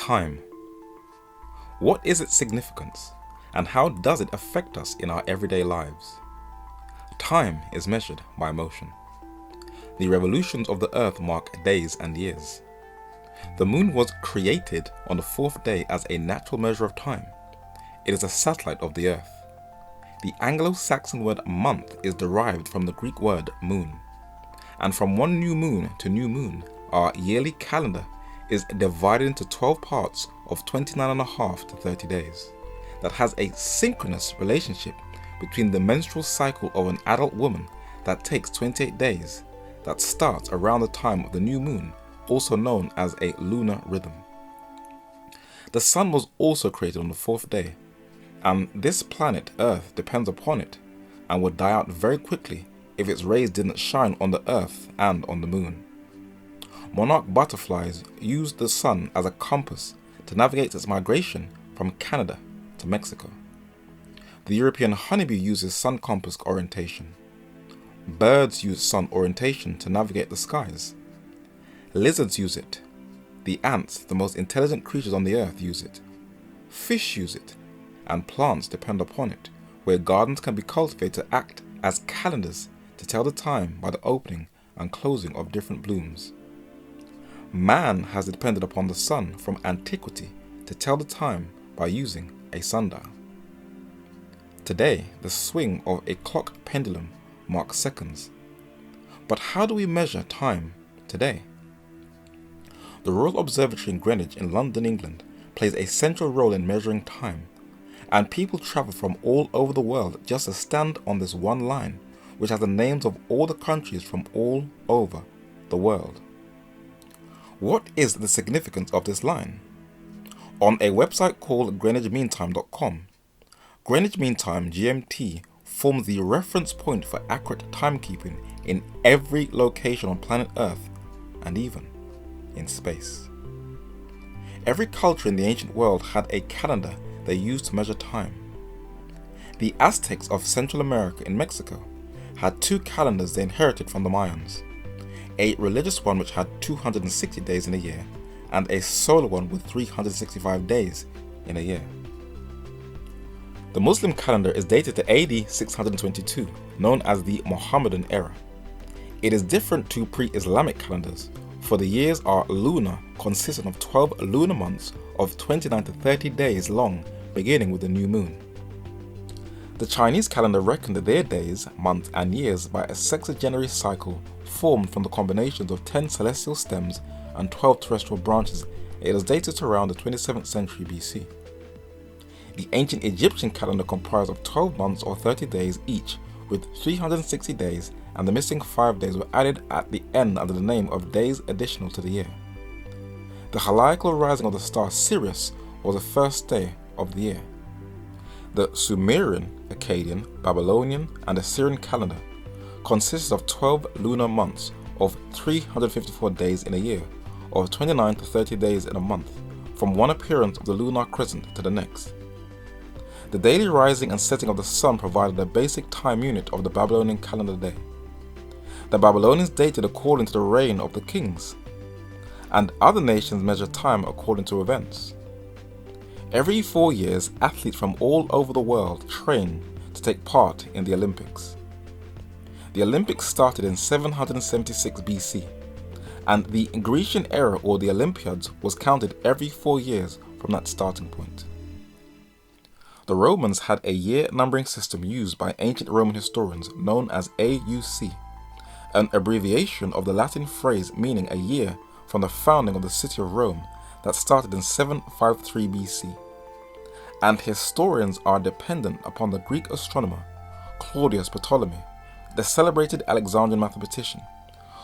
Time. What is its significance, and how does it affect us in our everyday lives? Time is measured by motion. The revolutions of the earth mark days and years. The moon was created on the fourth day as a natural measure of time. It is a satellite of the earth. The Anglo-Saxon word month is derived from the Greek word moon. And from one new moon to new moon, our yearly calendar is divided into 12 parts of 29.5 to 30 days. That has a synchronous relationship between the menstrual cycle of an adult woman that takes 28 days, that starts around the time of the new moon, also known as a lunar rhythm. The sun was also created on the fourth day, and this planet Earth depends upon it and would die out very quickly if its rays didn't shine on the Earth and on the moon. Monarch butterflies use the sun as a compass to navigate its migration from Canada to Mexico. The European honeybee uses sun compass orientation. Birds use sun orientation to navigate the skies. Lizards use it. The ants, the most intelligent creatures on the earth, use it. Fish use it, and plants depend upon it, where gardens can be cultivated to act as calendars to tell the time by the opening and closing of different blooms. Man has depended upon the sun from antiquity to tell the time by using a sundial. Today, the swing of a clock pendulum marks seconds. But how do we measure time today? The Royal Observatory in Greenwich in London, England, plays a central role in measuring time, and people travel from all over the world just to stand on this one line, which has the names of all the countries from all over the world. What is the significance of this line? On a website called greenwichmeantime.com, Greenwich Mean Time (GMT) forms the reference point for accurate timekeeping in every location on planet Earth and even in space. Every culture in the ancient world had a calendar they used to measure time. The Aztecs of Central America in Mexico had two calendars they inherited from the Mayans, a religious one which had 260 days in a year, and a solar one with 365 days in a year. The Muslim calendar is dated to AD 622, known as the Mohammedan era. It is different to pre-Islamic calendars, for the years are lunar, consisting of 12 lunar months of 29 to 30 days long, beginning with the new moon. The Chinese calendar reckoned their days, months and years by a sexagenary cycle formed from the combinations of 10 celestial stems and 12 terrestrial branches. It is dated to around the 27th century BC. The ancient Egyptian calendar comprised of 12 months or 30 days each, with 360 days, and the missing 5 days were added at the end under the name of days additional to the year. The heliacal rising of the star Sirius was the first day of the year. The Sumerian, Akkadian, Babylonian, and Assyrian calendar consists of 12 lunar months of 354 days in a year, or 29 to 30 days in a month, from one appearance of the lunar crescent to the next. The daily rising and setting of the sun provided a basic time unit of the Babylonian calendar day. The Babylonians dated according to the reign of the kings, and other nations measured time according to events. Every 4 years, athletes from all over the world train to take part in the Olympics. The Olympics started in 776 BC, and the Grecian era, or the Olympiads, was counted every 4 years from that starting point. The Romans had a year numbering system used by ancient Roman historians known as AUC, an abbreviation of the Latin phrase meaning a year from the founding of the city of Rome that started in 753 BC. And historians are dependent upon the Greek astronomer Claudius Ptolemy, the celebrated Alexandrian mathematician,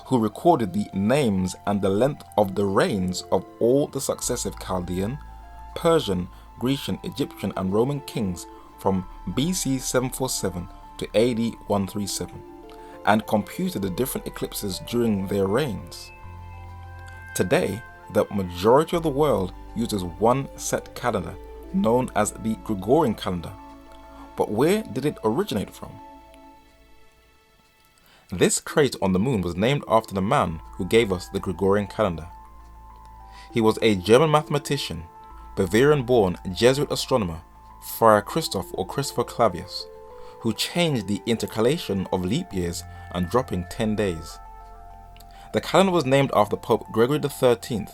who recorded the names and the length of the reigns of all the successive Chaldean, Persian, Grecian, Egyptian, and Roman kings from BC 747 to AD 137, and computed the different eclipses during their reigns. Today, the majority of the world uses one set calendar known as the Gregorian calendar. But where did it originate from? This crater on the moon was named after the man who gave us the Gregorian calendar. He was a German mathematician Bavarian-born Jesuit astronomer Friar Christoph or Christopher Clavius, who changed the intercalation of leap years and dropping 10 days. The calendar was named after Pope Gregory XIII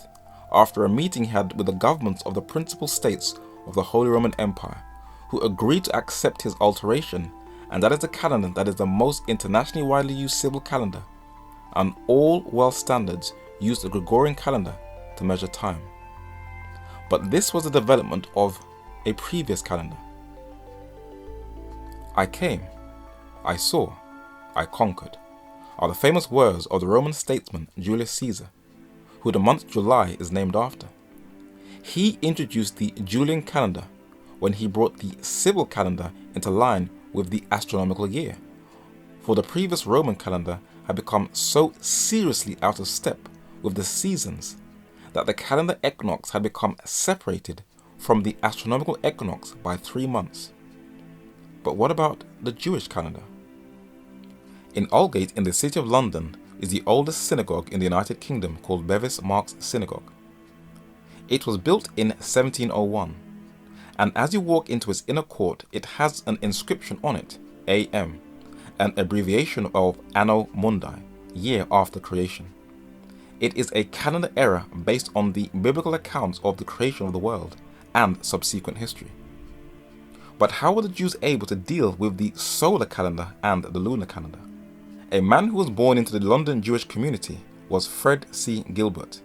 after a meeting he had with the governments of the principal states of the Holy Roman Empire, who agreed to accept his alteration, and that is the calendar that is the most internationally widely used civil calendar, and all world standards use the Gregorian calendar to measure time. But this was the development of a previous calendar. I came, I saw, I conquered are the famous words of the Roman statesman Julius Caesar, who the month July is named after. He introduced the Julian calendar when he brought the civil calendar into line with the astronomical year, for the previous Roman calendar had become so seriously out of step with the seasons that the calendar equinox had become separated from the astronomical equinox by 3 months. But what about the Jewish calendar? In Aldgate in the city of London is the oldest synagogue in the United Kingdom called Bevis Marks Synagogue. It was built in 1701, and as you walk into its inner court it has an inscription on it, AM, an abbreviation of Anno Mundi, year after creation. It is a calendar error based on the biblical accounts of the creation of the world and subsequent history. But how were the Jews able to deal with the solar calendar and the lunar calendar? A man who was born into the London Jewish community was Fred C. Gilbert.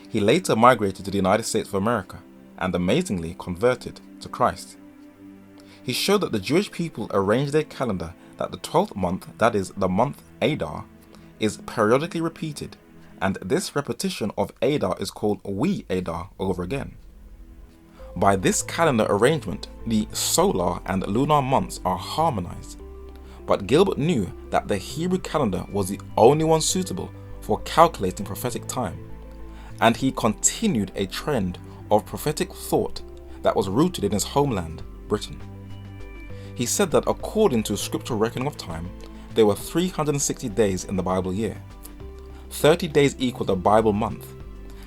He later migrated to the United States of America and amazingly converted to Christ. He showed that the Jewish people arranged their calendar that the 12th month, that is the month Adar, is periodically repeated, and this repetition of Adar is called Wee Adar over again. By this calendar arrangement, the solar and lunar months are harmonized. But Gilbert knew that the Hebrew calendar was the only one suitable for calculating prophetic time, and he continued a trend of prophetic thought that was rooted in his homeland, Britain. He said that according to scriptural reckoning of time, there were 360 days in the Bible year. 30 days equaled a Bible month.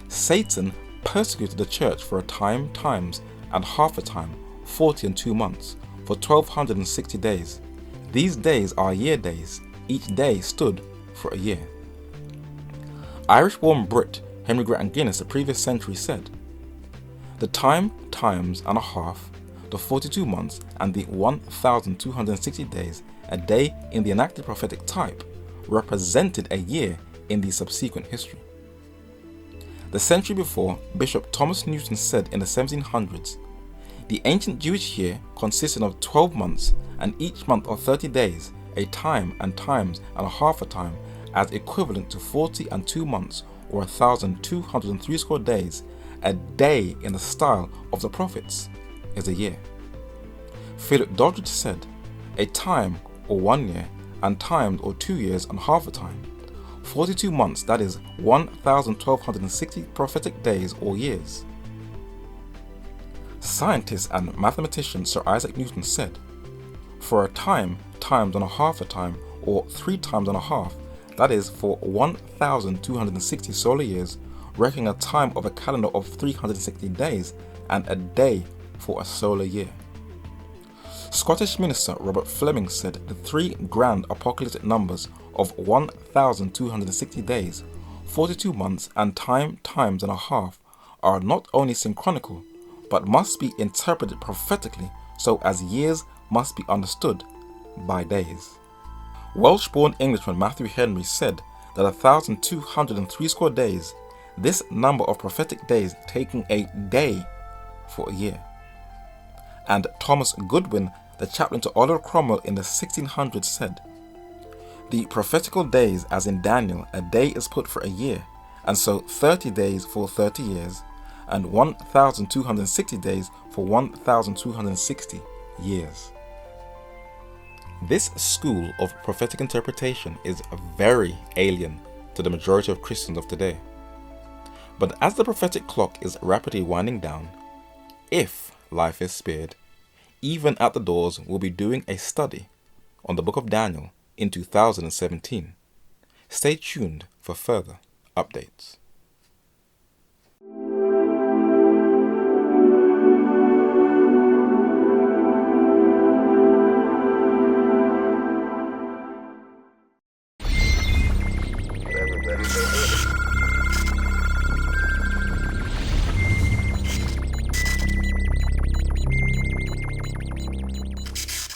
Satan persecuted the church for a time, times, and half a time, 40 and 2 months, for 1260 days. These days are year days. Each day stood for a year. Irish-born Brit Henry Grant Guinness the previous century said, "The time, times and a half, the 42 months and the 1260 days, a day in the enacted prophetic type, represented a year in the subsequent history." The century before, Bishop Thomas Newton said in the 1700s, "The ancient Jewish year consisted of 12 months, and each month of 30 days, a time and times and a half a time, as equivalent to 40 and 2 months, or 1263 days. A day in the style of the prophets is a year." Philip Doddridge said, "A time, or 1 year, and times, or 2 years and half a time. 42 months, that is 1260 prophetic days or years." Scientist and mathematician Sir Isaac Newton said, "For a time, times and a half a time, or 3 times and a half, that is for 1260 solar years, reckoning a time of a calendar of 360 days, and a day for a solar year." Scottish minister Robert Fleming said the 3 grand apocalyptic numbers of 1260 days, 42 months, and times and a half are not only synchronical, but must be interpreted prophetically so as years must be understood by days. Welsh-born Englishman Matthew Henry said that 1263 days, this number of prophetic days taking a day for a year. And Thomas Goodwin, the chaplain to Oliver Cromwell in the 1600s, said, "The prophetical days, as in Daniel, a day is put for a year, and so 30 days for 30 years, and 1260 days for 1260 years." This school of prophetic interpretation is very alien to the majority of Christians of today. But as the prophetic clock is rapidly winding down, if life is spared, even at the doors we'll be doing a study on the book of Daniel in 2017. Stay tuned for further updates.